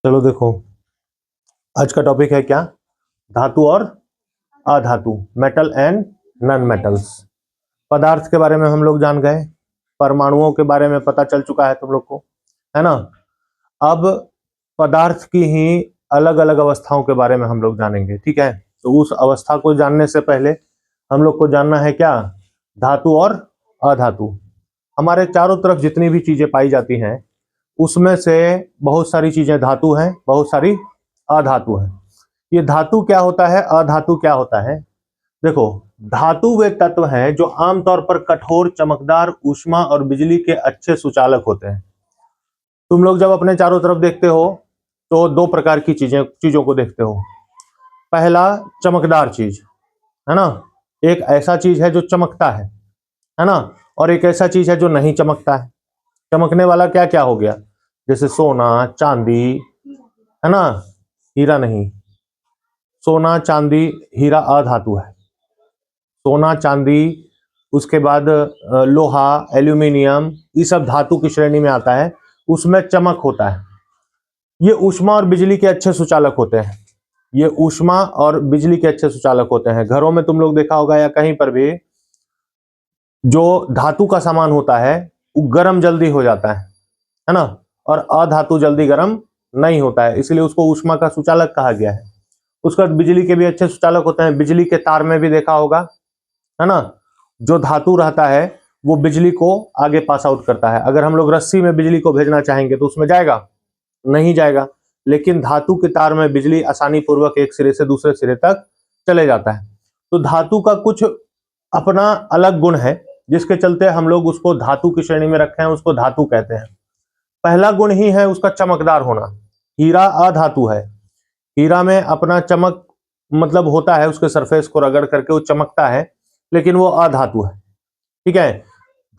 चलो देखो, आज का टॉपिक है क्या? धातु और अधातु, मेटल एंड नॉन मेटल्स। पदार्थ के बारे में हम लोग जान गए, परमाणुओं के बारे में पता चल चुका है तुम लोग को, है ना। अब पदार्थ की ही अलग अलग अवस्थाओं के बारे में हम लोग जानेंगे, ठीक है। तो उस अवस्था को जानने से पहले हम लोग को जानना है क्या? धातु और अधातु। हमारे चारों तरफ जितनी भी चीजें पाई जाती हैं उसमें से बहुत सारी चीजें धातु हैं, बहुत सारी अधातु हैं। ये धातु क्या होता है, अधातु क्या होता है? देखो, धातु वे तत्व हैं जो आमतौर पर कठोर, चमकदार, ऊष्मा और बिजली के अच्छे सुचालक होते हैं। तुम लोग जब अपने चारों तरफ देखते हो तो दो प्रकार की चीजों को देखते हो। पहला, चमकदार चीज, है ना। एक ऐसा चीज है जो चमकता है ना। और एक ऐसा चीज है जो नहीं चमकता है। चमकने वाला क्या क्या हो गया? जैसे सोना, चांदी, है ना। हीरा नहीं, सोना, चांदी, हीरा अधातु है। सोना, चांदी, उसके बाद लोहा, एल्यूमिनियम, ये सब धातु की श्रेणी में आता है। उसमें चमक होता है। ये ऊष्मा और बिजली के अच्छे सुचालक होते हैं। ये ऊष्मा और बिजली के अच्छे सुचालक होते हैं। घरों में तुम लोग देखा होगा या कहीं पर भी, जो धातु का सामान होता है वो गर्म जल्दी हो जाता है ना। और अधातु जल्दी गर्म नहीं होता है, इसलिए उसको ऊष्मा का सुचालक कहा गया है। उसके बाद बिजली के भी अच्छे सुचालक होते हैं। बिजली के तार में भी देखा होगा, है ना। जो धातु रहता है वो बिजली को आगे पास आउट करता है। अगर हम लोग रस्सी में बिजली को भेजना चाहेंगे तो उसमें जाएगा? नहीं जाएगा। लेकिन धातु के तार में बिजली आसानी पूर्वक एक सिरे से दूसरे सिरे तक चले जाता है। तो धातु का कुछ अपना अलग गुण है जिसके चलते हम लोग उसको धातु की श्रेणी में रखे हैं, उसको धातु कहते हैं। पहला गुण ही है उसका चमकदार होना। हीरा अधातु है। हीरा में अपना चमक मतलब होता है, उसके सरफेस को रगड़ करके वो चमकता है, लेकिन वो अधातु है, ठीक है।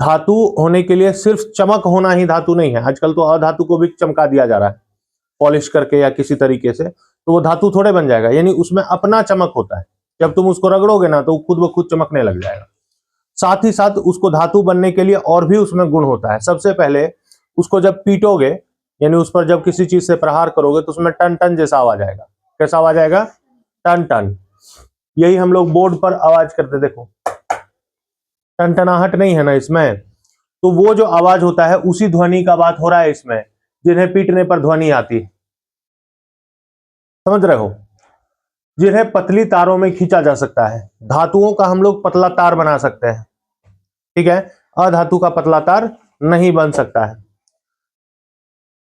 धातु होने के लिए सिर्फ चमक होना ही धातु नहीं है। आजकल तो अधातु को भी चमका दिया जा रहा है, पॉलिश करके या किसी तरीके से, तो वो धातु थोड़े बन जाएगा। यानी उसमें अपना चमक होता है। जब तुम उसको रगड़ोगे ना तो खुद ब खुद चमकने लग जाएगा। साथ ही साथ उसको धातु बनने के लिए और भी उसमें गुण होता है। सबसे पहले उसको जब पीटोगे, यानी उस पर जब किसी चीज से प्रहार करोगे तो उसमें टन टन जैसा आवाज आएगा। कैसा आवाज आएगा? टन टन। यही हम लोग बोर्ड पर आवाज करते, देखो टनटनाहट नहीं है ना इसमें। तो वो जो आवाज होता है उसी ध्वनि का बात हो रहा है इसमें, जिन्हें पीटने पर ध्वनि आती है। समझ रहे हो? जिन्हें पतली तारों में खींचा जा सकता है। धातुओं का हम लोग पतला तार बना सकते हैं, ठीक है। अधातु का पतला तार नहीं बन सकता है।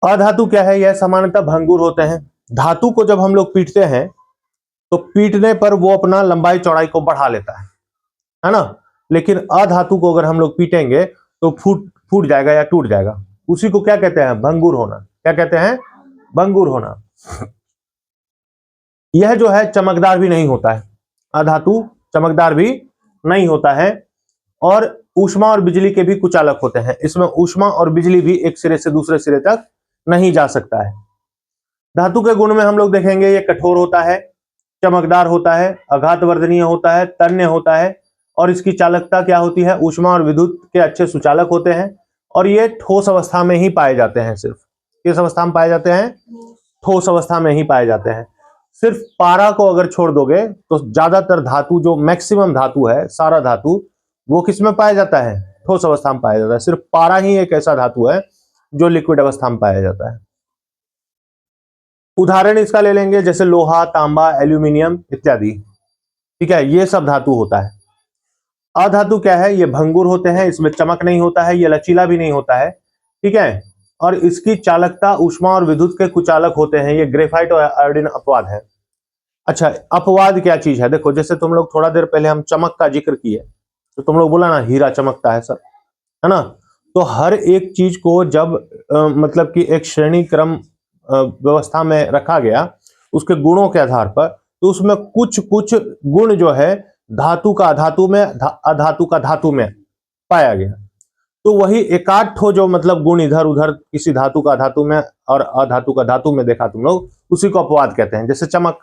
अधातु क्या है? यह सामान्यतः भंगुर होते हैं। धातु को जब हम लोग पीटते हैं तो पीटने पर वो अपना लंबाई चौड़ाई को बढ़ा लेता है ना। लेकिन अधातु को अगर हम लोग पीटेंगे तो फूट फूट जाएगा या टूट जाएगा। उसी को क्या कहते हैं? भंगुर होना। क्या कहते हैं? भंगुर होना। यह जो है चमकदार भी नहीं होता है। अधातु चमकदार भी नहीं होता है। और ऊष्मा और बिजली के भी कुचालक होते हैं। इसमें ऊष्मा और बिजली भी एक सिरे से दूसरे सिरे तक नहीं जा सकता है। धातु के गुण में हम लोग देखेंगे, ये कठोर होता है, चमकदार होता है, आघातवर्धनीय होता है, तन्य होता है। और इसकी चालकता क्या होती है? ऊष्मा और विद्युत के अच्छे सुचालक होते हैं। और ये ठोस अवस्था में ही पाए जाते हैं। सिर्फ किस अवस्था में पाए जाते हैं? ठोस अवस्था में ही पाए जाते हैं। सिर्फ पारा को अगर छोड़ दोगे तो ज्यादातर धातु, जो मैक्सिमम धातु है, सारा धातु, वो किस में पाया जाता है? ठोस अवस्था में पाया जाता है। सिर्फ पारा ही एक ऐसा धातु है जो लिक्विड अवस्था में पाया जाता है। उदाहरण इसका ले लेंगे, जैसे लोहा, तांबा, एल्यूमिनियम इत्यादि, ठीक है। ये सब धातु होता है। अधातु क्या है? ये भंगुर होते हैं, इसमें चमक नहीं होता है, ये लचीला भी नहीं होता है, ठीक है। और इसकी चालकता ऊष्मा और विद्युत के कुचालक होते हैं। ये ग्रेफाइट और आयोडीन अपवाद है। अच्छा, अपवाद क्या चीज है? देखो, जैसे तुम लोग थोड़ा देर पहले हम चमक का जिक्र किए तो तुम लोग बोला ना हीरा चमकता है सर, है ना। तो हर एक चीज को जब मतलब कि एक श्रेणी क्रम व्यवस्था में रखा गया उसके गुणों के आधार पर, तो उसमें कुछ कुछ गुण जो है धातु का अधातु में, अधातु का धातु में पाया गया। तो वही एकाध ठो जो मतलब गुण इधर उधर किसी धातु का धातु में और अधातु का धातु में देखा तुम लोग, उसी को अपवाद कहते हैं। जैसे चमक,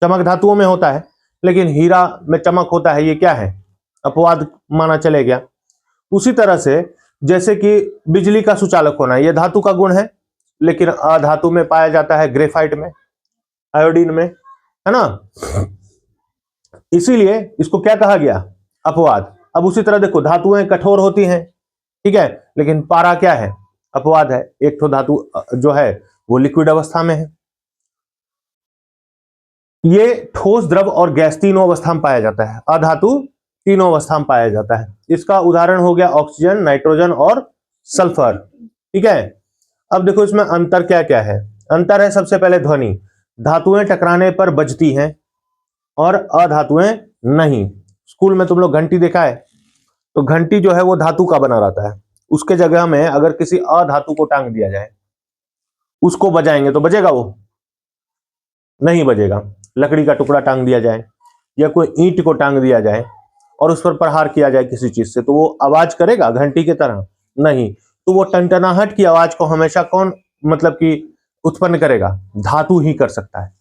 चमक धातुओं में होता है लेकिन हीरा में चमक होता है, ये क्या है? अपवाद माना चले गया। उसी तरह से जैसे कि बिजली का सुचालक होना, यह धातु का गुण है, लेकिन अधातु में पाया जाता है ग्रेफाइट में, आयोडीन में, है ना। इसीलिए इसको क्या कहा गया, अपवाद। अब उसी तरह देखो, धातुएं कठोर होती हैं, ठीक है, लेकिन पारा क्या है, अपवाद है। एक तो धातु जो है वो लिक्विड अवस्था में है। ये ठोस, द्रव और गैस तीनों अवस्था में पाया जाता है। अधातु तीनों अवस्था में पाया जाता है। इसका उदाहरण हो गया ऑक्सीजन, नाइट्रोजन और सल्फर, ठीक है। अब देखो इसमें अंतर क्या क्या है। अंतर है सबसे पहले ध्वनि। धातुएं टकराने पर बजती हैं और अधातुएं नहीं। स्कूल में तुम लोग घंटी देखा है, तो घंटी जो है वो धातु का बना रहता है। उसके जगह में अगर किसी अधातु को टांग दिया जाए, उसको बजाएंगे तो बजेगा, वो नहीं बजेगा। लकड़ी का टुकड़ा टांग दिया जाए या कोई ईंट को टांग दिया जाए और उस पर प्रहार किया जाए किसी चीज से, तो वो आवाज करेगा घंटी की तरह? नहीं। तो वो टनटनाहट की आवाज को हमेशा कौन मतलब कि उत्पन्न करेगा? धातु ही कर सकता है।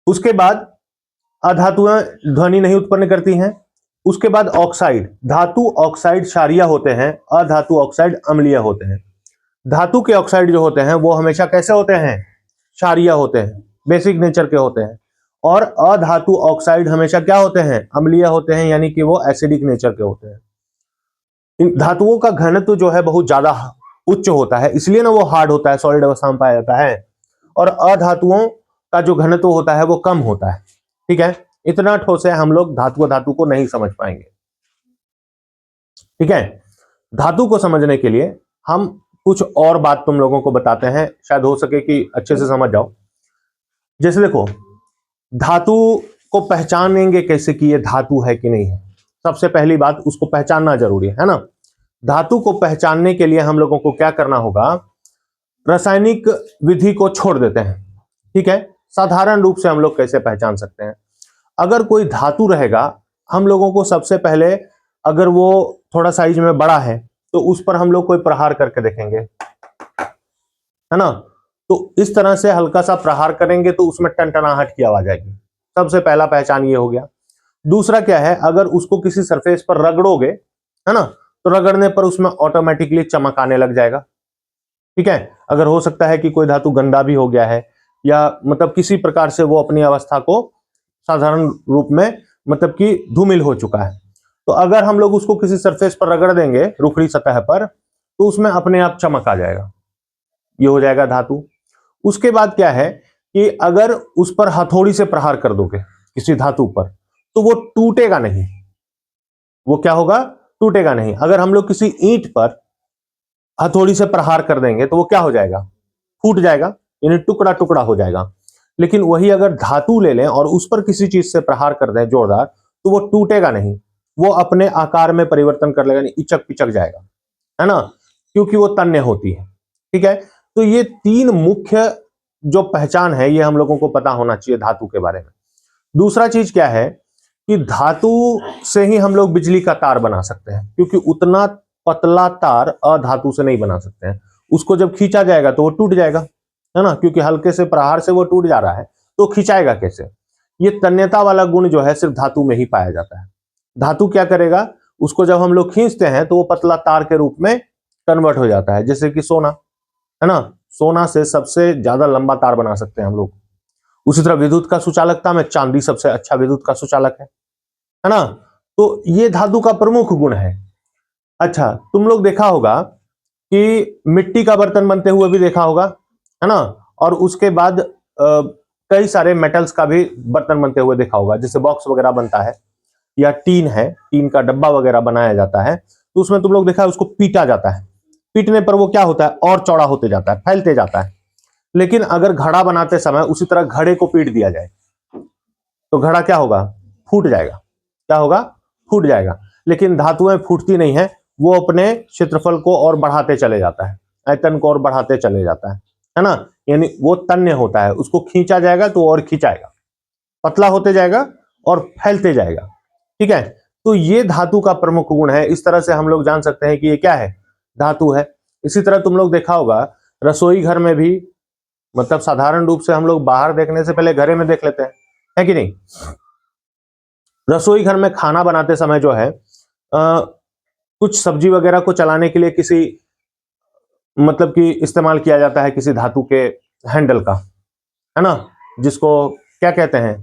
उसके बाद अधातुएं ध्वनि नहीं उत्पन्न करती हैं। उसके बाद ऑक्साइड, धातु ऑक्साइड क्षारीय होते हैं, अधातु ऑक्साइड अम्लीय होते हैं। धातु के ऑक्साइड जो होते हैं वो हमेशा कैसे होते हैं? क्षारीय होते हैं, बेसिक नेचर के होते हैं। और अधातु ऑक्साइड हमेशा क्या होते हैं? अम्लीय होते हैं, यानी कि वो एसिडिक नेचर के होते हैं। इन धातुओं का घनत्व जो है बहुत ज्यादा उच्च होता है, इसलिए ना वो हार्ड होता है, सॉलिड अवस्था में पाया जाता है। और अधातुओं का जो घनत्व होता है वो कम होता है, ठीक है। इतना ठोस है, हम लोग धातु को नहीं समझ पाएंगे, ठीक है। धातु को समझने के लिए हम कुछ और बात तुम लोगों को बताते हैं, शायद हो सके कि अच्छे से समझ जाओ। जैसे देखो, धातु को पहचानेंगे कैसे कि ये धातु है कि नहीं है? सबसे पहली बात, उसको पहचानना जरूरी है ना। धातु को पहचानने के लिए हम लोगों को क्या करना होगा? रासायनिक विधि को छोड़ देते हैं, ठीक है। साधारण रूप से हम लोग कैसे पहचान सकते हैं? अगर कोई धातु रहेगा, हम लोगों को सबसे पहले, अगर वो थोड़ा साइज में बड़ा है तो उस पर हम लोग कोई प्रहार करके देखेंगे, है ना। तो इस तरह से हल्का सा प्रहार करेंगे तो उसमें टनटनाहट की आवाज आएगी। सबसे पहला पहचान ये हो गया। दूसरा क्या है, अगर उसको किसी सरफेस पर रगड़ोगे, है ना, तो रगड़ने पर उसमें ऑटोमेटिकली चमक आने लग जाएगा, ठीक है। अगर हो सकता है कि कोई धातु गंदा भी हो गया है या मतलब किसी प्रकार से वो अपनी अवस्था को साधारण रूप में मतलब कि धूमिल हो चुका है, तो अगर हम लोग उसको किसी सरफेस पर रगड़ देंगे, रुखड़ी सतह पर, तो उसमें अपने आप चमक आ जाएगा। ये हो जाएगा धातु। उसके बाद क्या है कि अगर उस पर हथौड़ी से प्रहार कर दोगे किसी धातु पर, तो वो टूटेगा नहीं। वो क्या होगा? टूटेगा नहीं। अगर हम लोग किसी ईंट पर हथौड़ी से प्रहार कर देंगे तो वो क्या हो जाएगा? फूट जाएगा, यानी टुकड़ा टुकड़ा हो जाएगा। लेकिन वही अगर धातु ले लें और उस पर किसी चीज से प्रहार कर दें जोरदार, तो वो टूटेगा नहीं, वो अपने आकार में परिवर्तन कर लेगा, इचक पिचक जाएगा, है ना, क्योंकि वो तन्य होती है, ठीक है। तो ये तीन मुख्य जो पहचान है, ये हम लोगों को पता होना चाहिए धातु के बारे में। दूसरा चीज क्या है कि धातु से ही हम लोग बिजली का तार बना सकते हैं, क्योंकि उतना पतला तार अधातु से नहीं बना सकते हैं। उसको जब खींचा जाएगा तो वो टूट जाएगा, है ना, क्योंकि हल्के से प्रहार से वो टूट जा रहा है, तो खिंचाएगा कैसे? ये तन्यता वाला गुण जो है सिर्फ धातु में ही पाया जाता है। धातु क्या करेगा? उसको जब हम लोग खींचते हैं तो वो पतला तार के रूप में कन्वर्ट हो जाता है, जैसे कि सोना, है ना। सोना से सबसे ज्यादा लंबा तार बना सकते हैं हम लोग। उसी तरह विद्युत का सुचालकता में चांदी सबसे अच्छा विद्युत का सुचालक है ना। तो ये धातु का प्रमुख गुण है। अच्छा, तुम लोग देखा होगा कि मिट्टी का बर्तन बनते हुए भी देखा होगा, है ना, और उसके बाद कई सारे मेटल्स का भी बर्तन बनते हुए देखा होगा, जैसे बॉक्स वगैरह बनता है या टीन है, टीन का डब्बा वगैरह बनाया जाता है, तो उसमें तुम लोग देखा है उसको पीटा जाता है। पीटने पर वो क्या होता है? और चौड़ा होते जाता है, फैलते जाता है। लेकिन अगर घड़ा बनाते समय उसी तरह घड़े को पीट दिया जाए तो घड़ा क्या होगा? फूट जाएगा। क्या होगा? फूट जाएगा। लेकिन धातुएं फूटती नहीं है, वो अपने क्षेत्रफल को और बढ़ाते चले जाता है, आयतन को और बढ़ाते चले जाता है ना। यानी वो तन्य होता है, उसको खींचा जाएगा तो और खींचाएगा, पतला होते जाएगा और फैलते जाएगा, ठीक है। तो ये धातु का प्रमुख गुण है। इस तरह से हम लोग जान सकते हैं कि ये क्या है? धातु है। इसी तरह तुम लोग देखा होगा रसोई घर में भी, मतलब साधारण रूप से हम लोग बाहर देखने से पहले घरे में देख लेते हैं, है कि नहीं। रसोई घर में खाना बनाते समय जो है कुछ सब्जी वगैरह को चलाने के लिए किसी मतलब कि इस्तेमाल किया जाता है किसी धातु के हैंडल का, है ना, जिसको क्या कहते हैं,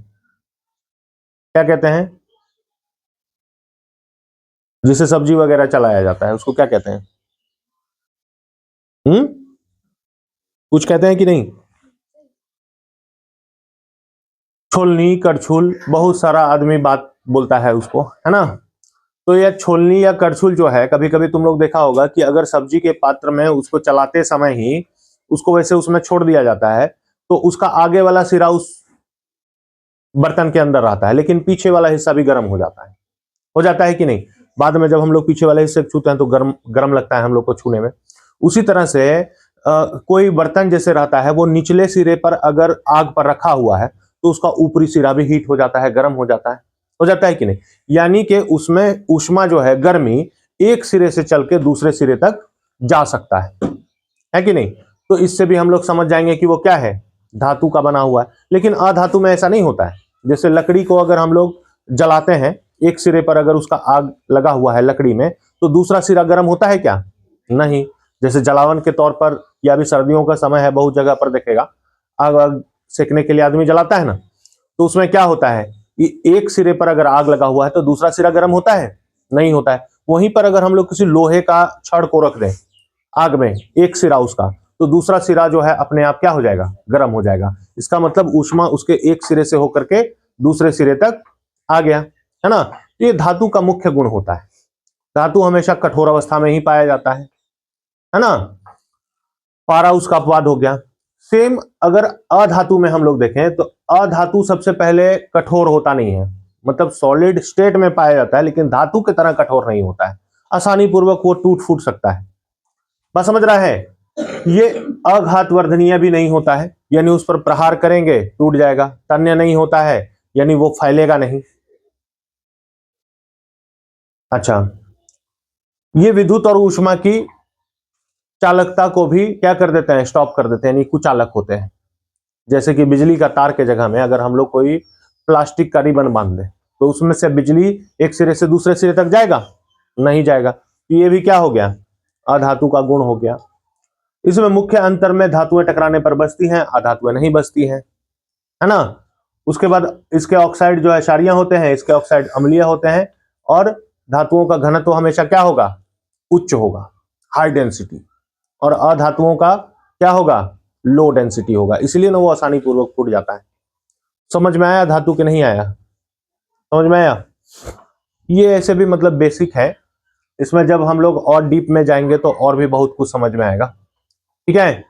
क्या कहते हैं, जिसे सब्जी वगैरह चलाया जाता है उसको क्या कहते हैं? कुछ कहते हैं कि नहीं? छोलनी, करछुल, बहुत सारा आदमी बात बोलता है उसको, है ना। तो यह छोलनी या करछुल जो है, कभी कभी तुम लोग देखा होगा कि अगर सब्जी के पात्र में उसको चलाते समय ही उसको वैसे उसमें छोड़ दिया जाता है, तो उसका आगे वाला सिरा उस बर्तन के अंदर रहता है, लेकिन पीछे वाला हिस्सा भी गर्म हो जाता है कि नहीं? बाद में जब हम लोग पीछे वाले हिस्से छूते हैं तो गर्म गर्म लगता है हम लोग को छूने में। उसी तरह से कोई बर्तन जैसे रहता है, वो निचले सिरे पर अगर आग पर रखा हुआ है तो उसका ऊपरी सिरा भी हीट हो जाता है, गर्म हो जाता है कि नहीं? यानी कि उसमें ऊष्मा जो है, गर्मी, एक सिरे से चल के दूसरे सिरे तक जा सकता है कि नहीं? तो इससे भी हम लोग समझ जाएंगे कि वो क्या है, धातु का बना हुआ है। लेकिन अधातु में ऐसा नहीं होता है। जैसे लकड़ी को अगर हम लोग जलाते हैं, एक सिरे पर अगर उसका आग लगा हुआ है लकड़ी में, तो दूसरा सिरा गर्म होता है क्या? नहीं। जैसे जलावन के तौर पर, या भी सर्दियों का समय है, बहुत जगह पर देखेगा आग आग सेकने के लिए आदमी जलाता है ना, तो उसमें क्या होता है कि एक सिरे पर अगर आग लगा हुआ है तो दूसरा सिरा गर्म होता है? नहीं होता है। वहीं पर अगर हम लोग किसी लोहे का छड़ को रख दें आग में, एक सिरा उसका, तो दूसरा सिरा जो है अपने आप क्या हो जाएगा, गर्म हो जाएगा। इसका मतलब ऊष्मा उसके एक सिरे से होकर के दूसरे सिरे तक आ गया, है ना। तो ये धातु का मुख्य गुण होता है। धातु हमेशा कठोर अवस्था में ही पाया जाता है ना। पारा उसका अपवाद हो गया। सेम अगर अधातु में हम लोग देखें तो अधातु सबसे पहले कठोर होता नहीं है, मतलब सॉलिड स्टेट में पाया जाता है, लेकिन धातु की तरह कठोर नहीं होता है। आसानी पूर्वक वो टूट फूट सकता है। बात समझ रहा है? ये अघात वर्धनीय भी नहीं होता है, यानी उस पर प्रहार करेंगे टूट जाएगा। तन्य नहीं होता है, यानी वो फैलेगा नहीं। अच्छा, ये विद्युत और ऊष्मा की चालकता को भी क्या कर देते हैं, स्टॉप कर देते हैं, यानी कुचालक होते हैं। जैसे कि बिजली का तार के जगह में अगर हम लोग कोई प्लास्टिक का रिबन बांध दें, तो उसमें से बिजली एक सिरे से दूसरे सिरे तक जाएगा? नहीं जाएगा। तो ये भी क्या हो गया, अधातु का गुण हो गया। इसमें मुख्य अंतर में धातुएं टकराने पर बचती हैं, अधातुएं नहीं बचती हैं, है ना। उसके बाद इसके ऑक्साइड जो है क्षारीय होते हैं, इसके ऑक्साइड अम्लीय होते हैं, और धातुओं का घनत्व तो हमेशा क्या होगा, उच्च होगा, हाई डेंसिटी। और अधातुओं का क्या होगा, लो डेंसिटी होगा। इसलिए ना वो आसानी पूर्वक फूट जाता है। समझ में आया धातु के नहीं आया? समझ में आया? ये ऐसे भी मतलब बेसिक है, इसमें जब हम लोग और डीप में जाएंगे तो और भी बहुत कुछ समझ में आएगा। ठीक है।